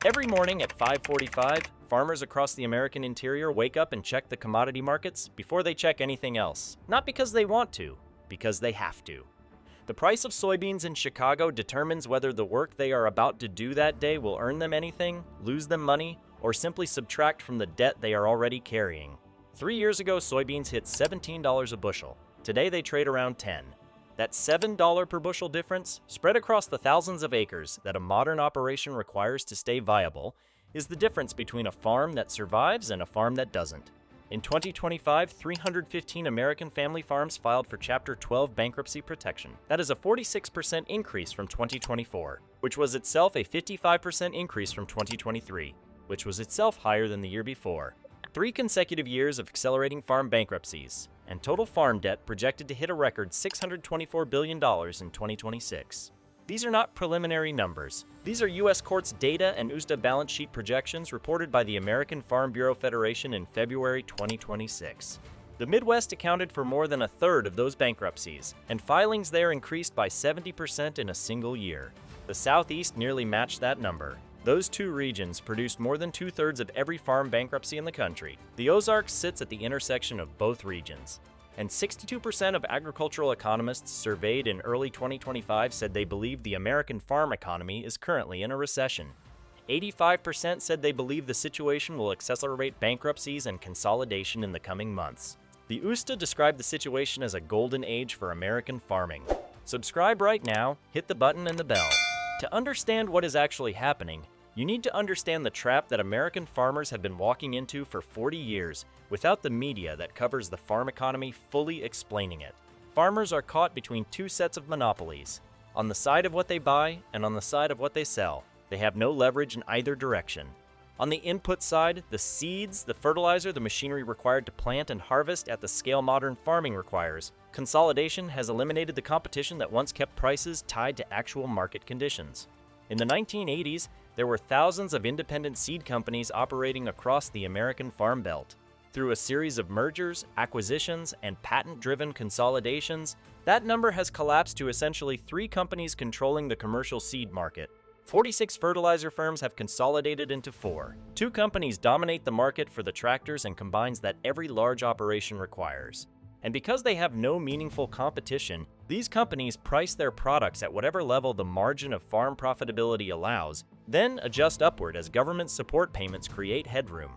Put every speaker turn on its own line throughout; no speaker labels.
Every morning at 5:45, farmers across the American interior wake up and check the commodity markets before they check anything else. Not because they want to, because they have to. The price of soybeans in Chicago determines whether the work they are about to do that day will earn them anything, lose them money, or simply subtract from the debt they are already carrying. 3 years ago, soybeans hit $17 a bushel. Today they trade around $10. That $7 per bushel difference, spread across the thousands of acres that a modern operation requires to stay viable, is the difference between a farm that survives and a farm that doesn't. In 2025, 315 American family farms filed for Chapter 12 bankruptcy protection. That is a 46% increase from 2024, which was itself a 55% increase from 2023, which was itself higher than the year before. 3 consecutive years of accelerating farm bankruptcies, and total farm debt projected to hit a record $624 billion in 2026. These are not preliminary numbers. These are U.S. courts' data and USDA balance sheet projections reported by the American Farm Bureau Federation in February 2026. The Midwest accounted for more than a third of those bankruptcies, and filings there increased by 70% in a single year. The Southeast nearly matched that number. Those 2 regions produced more than 2/3 of every farm bankruptcy in the country. The Ozarks sits at the intersection of both regions. And 62% of agricultural economists surveyed in early 2025 said they believe the American farm economy is currently in a recession. 85% said they believe the situation will accelerate bankruptcies and consolidation in the coming months. The USDA described the situation as a golden age for American farming. Subscribe right now, hit the button and the bell. To understand what is actually happening, you need to understand the trap that American farmers have been walking into for 40 years without the media that covers the farm economy fully explaining it. Farmers are caught between 2 sets of monopolies, on the side of what they buy and on the side of what they sell. They have no leverage in either direction. On the input side, the seeds, the fertilizer, the machinery required to plant and harvest at the scale modern farming requires, consolidation has eliminated the competition that once kept prices tied to actual market conditions. In the 1980s, there were thousands of independent seed companies operating across the American Farm Belt. Through a series of mergers, acquisitions, and patent-driven consolidations, that number has collapsed to essentially 3 companies controlling the commercial seed market. 46 fertilizer firms have consolidated into 4. 2 companies dominate the market for the tractors and combines that every large operation requires. And because they have no meaningful competition, these companies price their products at whatever level the margin of farm profitability allows, then adjust upward as government support payments create headroom.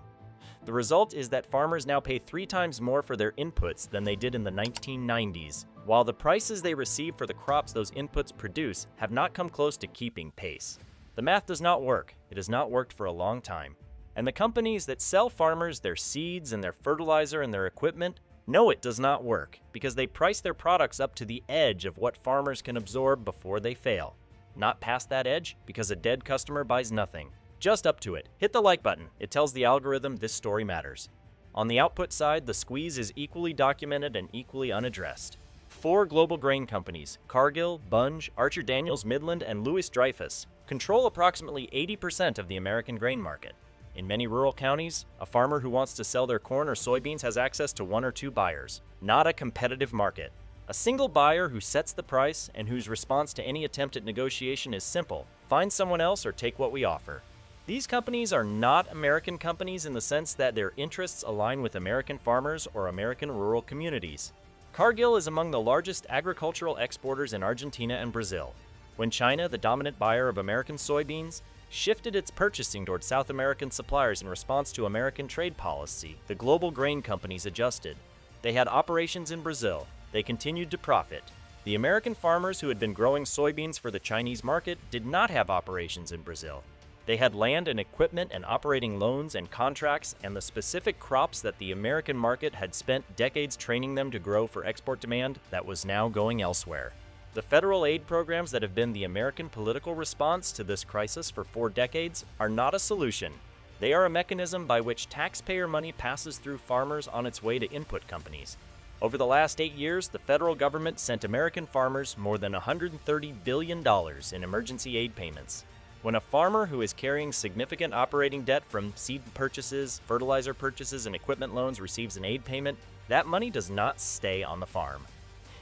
The result is that farmers now pay 3 times more for their inputs than they did in the 1990s, while the prices they receive for the crops those inputs produce have not come close to keeping pace. The math does not work. It has not worked for a long time. And the companies that sell farmers their seeds and their fertilizer and their equipment know it does not work because they price their products up to the edge of what farmers can absorb before they fail. Not past that edge because a dead customer buys nothing. Just up to it. Hit the like button. It tells the algorithm this story matters. On the output side, the squeeze is equally documented and equally unaddressed. 4 global grain companies, Cargill, Bunge, Archer Daniels Midland, and Louis Dreyfus, control approximately 80% of the American grain market. In many rural counties, a farmer who wants to sell their corn or soybeans has access to 1 or 2 buyers. Not a competitive market. A single buyer who sets the price and whose response to any attempt at negotiation is simple: find someone else or take what we offer. These companies are not American companies in the sense that their interests align with American farmers or American rural communities. Cargill is among the largest agricultural exporters in Argentina and Brazil. When China, the dominant buyer of American soybeans, shifted its purchasing toward South American suppliers in response to American trade policy, the global grain companies adjusted. They had operations in Brazil. They continued to profit. The American farmers who had been growing soybeans for the Chinese market did not have operations in Brazil. They had land and equipment and operating loans and contracts and the specific crops that the American market had spent decades training them to grow for export demand that was now going elsewhere. The federal aid programs that have been the American political response to this crisis for 4 decades are not a solution. They are a mechanism by which taxpayer money passes through farmers on its way to input companies. Over the last 8 years, the federal government sent American farmers more than $130 billion in emergency aid payments. When a farmer who is carrying significant operating debt from seed purchases, fertilizer purchases, and equipment loans receives an aid payment, that money does not stay on the farm.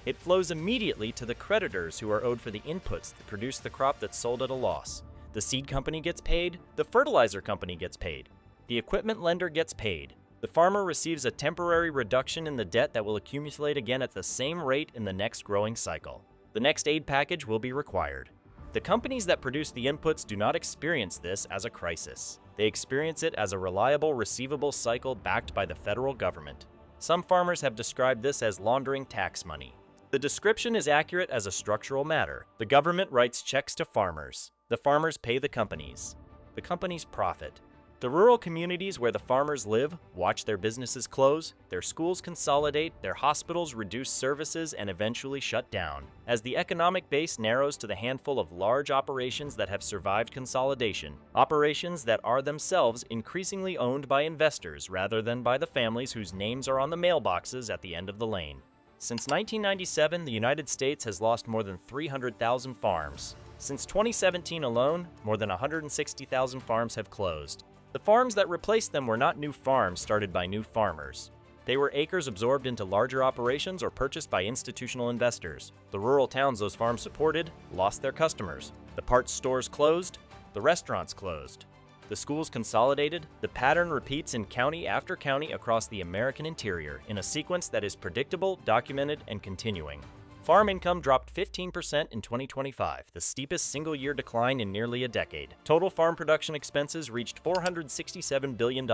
It flows immediately to the creditors who are owed for the inputs that produce the crop that's sold at a loss. The seed company gets paid, the fertilizer company gets paid, the equipment lender gets paid. The farmer receives a temporary reduction in the debt that will accumulate again at the same rate in the next growing cycle. The next aid package will be required. The companies that produce the inputs do not experience this as a crisis. They experience it as a reliable receivable cycle backed by the federal government. Some farmers have described this as laundering tax money. The description is accurate as a structural matter. The government writes checks to farmers. The farmers pay the companies. The companies profit. The rural communities where the farmers live watch their businesses close, their schools consolidate, their hospitals reduce services and eventually shut down. As the economic base narrows to the handful of large operations that have survived consolidation, operations that are themselves increasingly owned by investors rather than by the families whose names are on the mailboxes at the end of the lane. Since 1997, the United States has lost more than 300,000 farms. Since 2017 alone, more than 160,000 farms have closed. The farms that replaced them were not new farms started by new farmers. They were acres absorbed into larger operations or purchased by institutional investors. The rural towns those farms supported lost their customers. The parts stores closed. The restaurants closed. The schools consolidated. The pattern repeats in county after county across the American interior in a sequence that is predictable, documented, and continuing. Farm income dropped 15% in 2025, the steepest single-year decline in nearly a decade. Total farm production expenses reached $467 billion.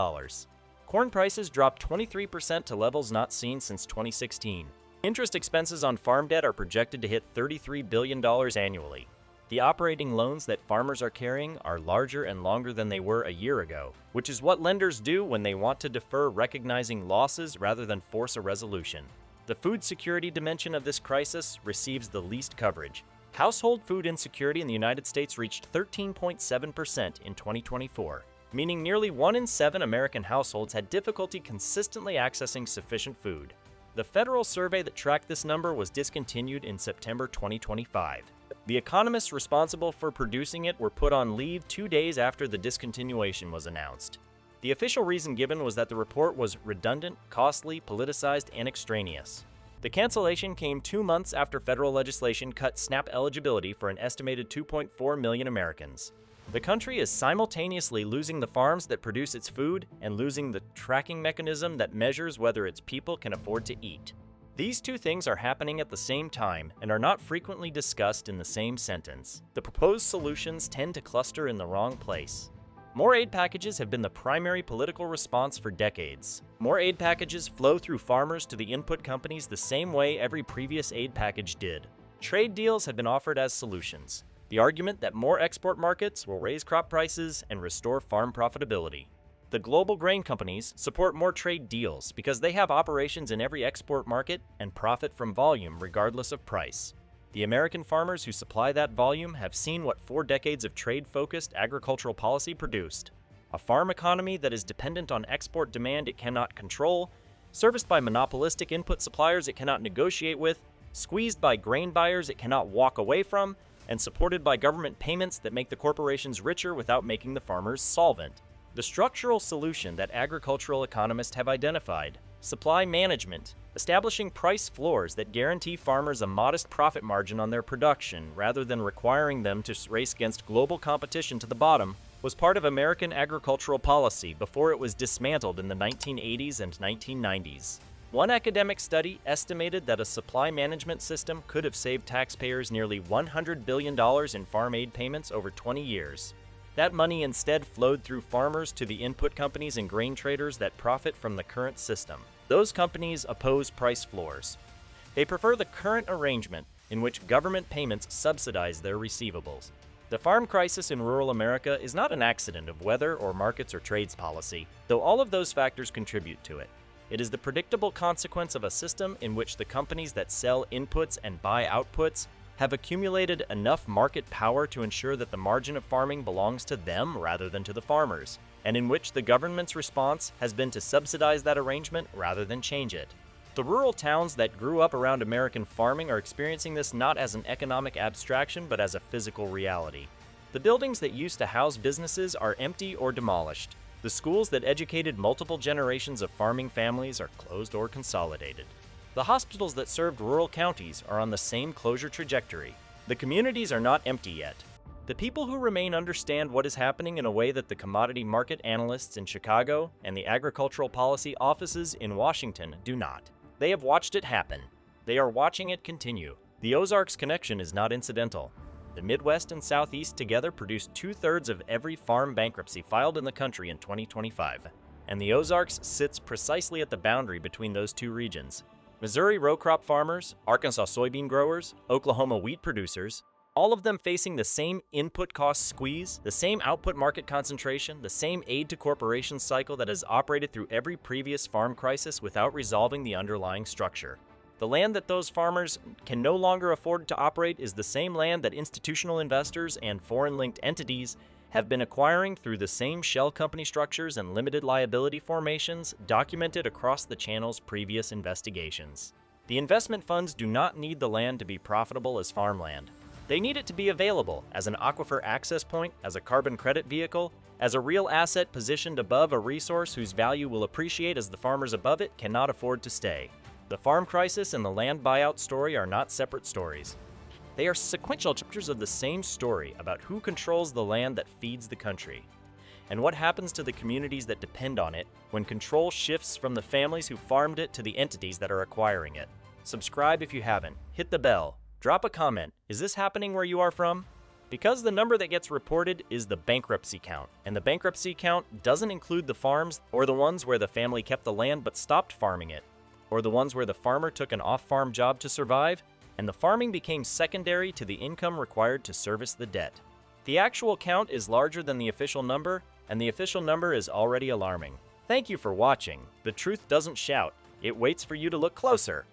Corn prices dropped 23% to levels not seen since 2016. Interest expenses on farm debt are projected to hit $33 billion annually. The operating loans that farmers are carrying are larger and longer than they were a year ago, which is what lenders do when they want to defer recognizing losses rather than force a resolution. The food security dimension of this crisis receives the least coverage. Household food insecurity in the United States reached 13.7% in 2024, meaning nearly 1 in 7 American households had difficulty consistently accessing sufficient food. The federal survey that tracked this number was discontinued in September 2025. The economists responsible for producing it were put on leave 2 days after the discontinuation was announced. The official reason given was that the report was redundant, costly, politicized, and extraneous. The cancellation came 2 months after federal legislation cut SNAP eligibility for an estimated 2.4 million Americans. The country is simultaneously losing the farms that produce its food and losing the tracking mechanism that measures whether its people can afford to eat. These two things are happening at the same time and are not frequently discussed in the same sentence. The proposed solutions tend to cluster in the wrong place. More aid packages have been the primary political response for decades. More aid packages flow through farmers to the input companies the same way every previous aid package did. Trade deals have been offered as solutions. The argument that more export markets will raise crop prices and restore farm profitability. The global grain companies support more trade deals because they have operations in every export market and profit from volume regardless of price. The American farmers who supply that volume have seen what 4 decades of trade-focused agricultural policy produced. A farm economy that is dependent on export demand it cannot control, serviced by monopolistic input suppliers it cannot negotiate with, squeezed by grain buyers it cannot walk away from, and supported by government payments that make the corporations richer without making the farmers solvent. The structural solution that agricultural economists have identified: supply management, establishing price floors that guarantee farmers a modest profit margin on their production rather than requiring them to race against global competition to the bottom, was part of American agricultural policy before it was dismantled in the 1980s and 1990s. One academic study estimated that a supply management system could have saved taxpayers nearly $100 billion in farm aid payments over 20 years. That money instead flowed through farmers to the input companies and grain traders that profit from the current system. Those companies oppose price floors. They prefer the current arrangement in which government payments subsidize their receivables. The farm crisis in rural America is not an accident of weather or markets or trades policy, though all of those factors contribute to it. It is the predictable consequence of a system in which the companies that sell inputs and buy outputs have accumulated enough market power to ensure that the margin of farming belongs to them rather than to the farmers, and in which the government's response has been to subsidize that arrangement rather than change it. The rural towns that grew up around American farming are experiencing this not as an economic abstraction but as a physical reality. The buildings that used to house businesses are empty or demolished. The schools that educated multiple generations of farming families are closed or consolidated. The hospitals that served rural counties are on the same closure trajectory. The communities are not empty yet. The people who remain understand what is happening in a way that the commodity market analysts in Chicago and the agricultural policy offices in Washington do not. They have watched it happen. They are watching it continue. The Ozarks connection is not incidental. The Midwest and Southeast together produced 2/3 of every farm bankruptcy filed in the country in 2025. And the Ozarks sits precisely at the boundary between those two regions. Missouri row crop farmers, Arkansas soybean growers, Oklahoma wheat producers, all of them facing the same input cost squeeze, the same output market concentration, the same aid to corporations cycle that has operated through every previous farm crisis without resolving the underlying structure. The land that those farmers can no longer afford to operate is the same land that institutional investors and foreign-linked entities have been acquiring through the same shell company structures and limited liability formations documented across the channel's previous investigations. The investment funds do not need the land to be profitable as farmland. They need it to be available as an aquifer access point, as a carbon credit vehicle, as a real asset positioned above a resource whose value will appreciate as the farmers above it cannot afford to stay. The farm crisis and the land buyout story are not separate stories. They are sequential chapters of the same story about who controls the land that feeds the country, and what happens to the communities that depend on it when control shifts from the families who farmed it to the entities that are acquiring it. Subscribe if you haven't. Hit the bell. Drop a comment. Is this happening where you are from? Because the number that gets reported is the bankruptcy count, and the bankruptcy count doesn't include the farms or the ones where the family kept the land but stopped farming it, or the ones where the farmer took an off-farm job to survive, and the farming became secondary to the income required to service the debt. The actual count is larger than the official number, and the official number is already alarming. Thank you for watching. The truth doesn't shout. It waits for you to look closer.